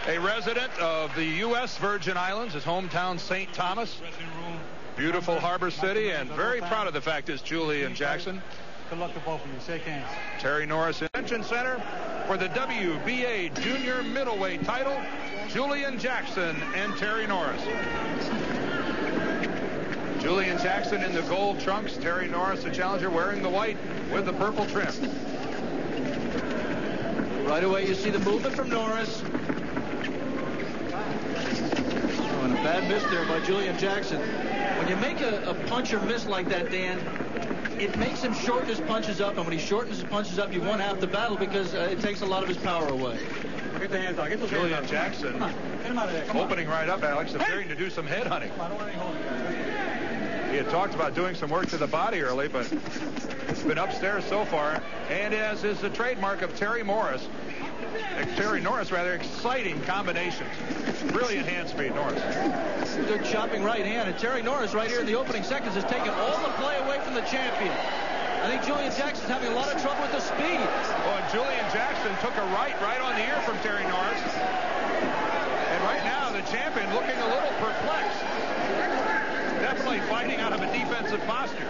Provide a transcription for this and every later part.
A resident of the U.S. Virgin Islands, his hometown St. Thomas. Beautiful harbor city, and very proud of the fact is Julian Jackson. Good luck to both of you. Shake hands. Terry Norris, Convention Center for the WBA Junior Middleweight title. Julian Jackson and Terry Norris. Julian Jackson in the gold trunks. Terry Norris, the challenger, wearing the white with the purple trim. Right away, you see the movement from Norris. Oh, and a bad miss there by Julian Jackson. When you make a puncher miss like that, Dan, it makes him shorten his punches up, and when he shortens his punches up, you won half the battle because it takes a lot of his power away. Get the hands out. Get those Julian hands out. Jackson Come on. Get him out of there. Come opening on. right up, Alex, appearing to do some head hunting. Come on, don't let him hold you. He had talked about doing some work to the body early, but it's been upstairs so far. And as is the trademark of Terry Norris, exciting combinations. Brilliant hand speed, Norris. Good chopping right hand, and Terry Norris right here in the opening seconds has taken all the play away from the champion. I think Julian Jackson's having a lot of trouble with the speed. Oh, and Julian Jackson took a right on the ear from Terry Norris. And right now, the champion looking a little perplexed. Definitely fighting out of a defensive posture.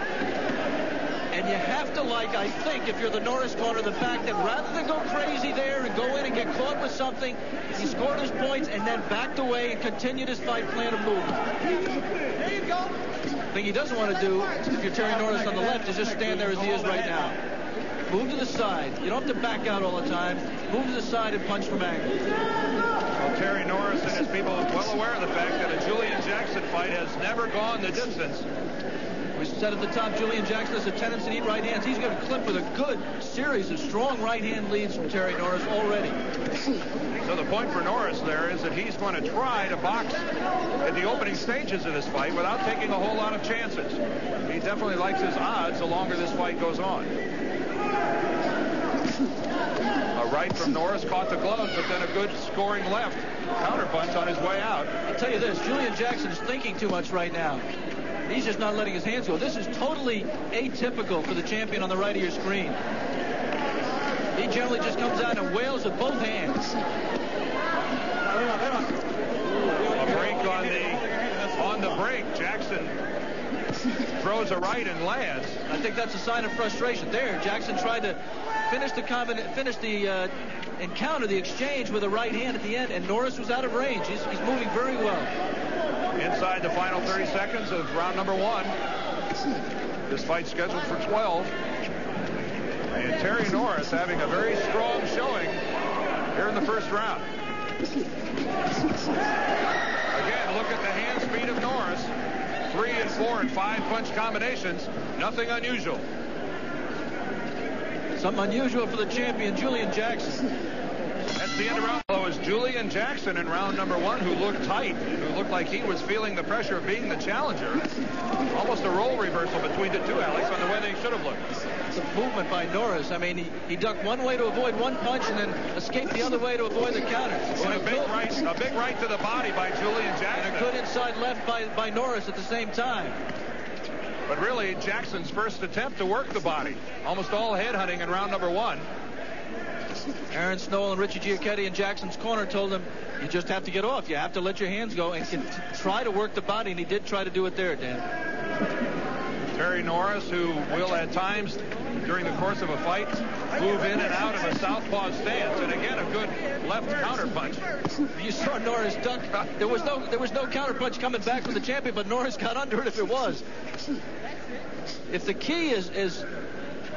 And you have to like, I think, if you're the Norris corner, the fact that rather than go crazy there and go in and get caught with something, he scored his points and then backed away and continued his fight plan of movement. There you go. The thing he doesn't want to do, if you're Terry Norris on the left, is just stand there as he is right now. Move to the side. You don't have to back out all the time. Move to the side and punch from angle. Well, Terry Norris and his people are well aware of the fact that a Julian Jackson fight has never gone the distance. We said at the top, Julian Jackson has a tendency to eat right hands. He's going to clip with a good series of strong right hand leads from Terry Norris already. So the point for Norris there is that he's going to try to box at the opening stages of this fight without taking a whole lot of chances. He definitely likes his odds the longer this fight goes on. A right from Norris caught the gloves, but then a good scoring left counterpunch on his way out. I'll tell you this, Julian Jackson's thinking too much right now. He's just not letting his hands go. This is totally atypical for the champion on the right of your screen. He generally just comes out and wails with both hands. A break on the break. Jackson throws a right and lands. I think that's a sign of frustration. There, Jackson tried to finish the encounter, the exchange with a right hand at the end, and Norris was out of range. He's moving very well. Inside the final 30 seconds of round number 1. This fight scheduled for 12. And Terry Norris having a very strong showing here in the first round. Again, look at the hand speed of Norris. 3 and 4 and 5 punch combinations. Nothing unusual. Something unusual for the champion, Julian Jackson. That's the end of round. It was Julian Jackson in round number 1 who looked tight, who looked like he was feeling the pressure of being the challenger. Almost a role reversal between the two, Alex, on the way they should have looked. It's a movement by Norris. I mean, he ducked one way to avoid one punch and then escaped the other way to avoid the counter. And a big right to the body by Julian Jackson. And a good inside left by Norris at the same time. But really, Jackson's first attempt to work the body. Almost all head hunting in round number 1. Aaron Snowell and Richie Giacchetti in Jackson's corner told him, you just have to get off. You have to let your hands go and try to work the body, and he did try to do it there, Dan. Terry Norris, who will at times during the course of a fight move in and out of a southpaw stance, and again a good left counterpunch. You saw Norris duck. There was no counterpunch coming back from the champion, but Norris got under it if it was. If the key is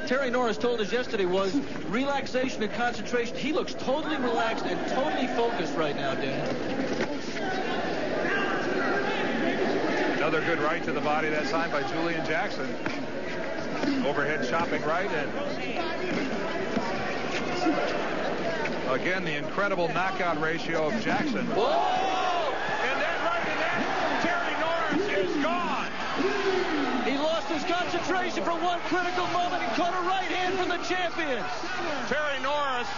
Terry Norris told us yesterday was relaxation and concentration. He looks totally relaxed and totally focused right now, Dan. Another good right to the body that time by Julian Jackson. Overhead chopping right, and again the incredible knockout ratio of Jackson. Whoa! And that right in that, Terry Norris is gone. He lost his concentration for one critical moment and caught a right hand from the champion. Terry Norris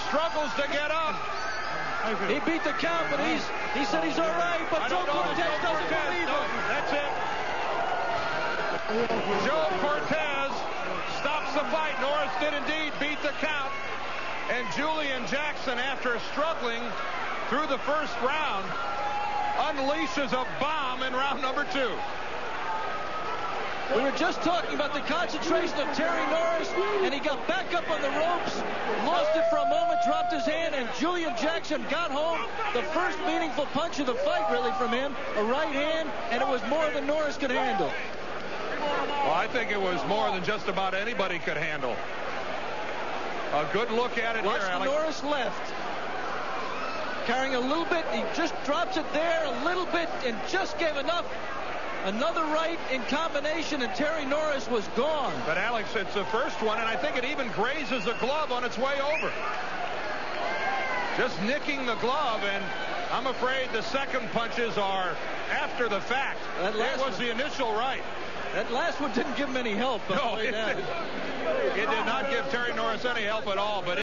struggles to get up. He beat the count, but he said he's all right, but Joe Cortez doesn't believe him. That's it. Joe Cortez stops the fight. Norris did indeed beat the count. And Julian Jackson, after struggling through the first round unleashes a bomb in round number 2. We were just talking about the concentration of Terry Norris, and he got back up on the ropes, lost it for a moment, dropped his hand, and Julian Jackson got home the first meaningful punch of the fight, really, from him, a right hand, and it was more than Norris could handle. Well, I think it was more than just about anybody could handle. A good look at it Watch here, the Alex. Norris left. Carrying a little bit, he just drops it there a little bit and just gave enough. Another right in combination, and Terry Norris was gone. But, Alex, it's the first one, and I think it even grazes the glove on its way over. Just nicking the glove, and I'm afraid the second punches are after the fact. That was the initial right. That last one didn't give him any help. No, it did not give Terry Norris any help at all. But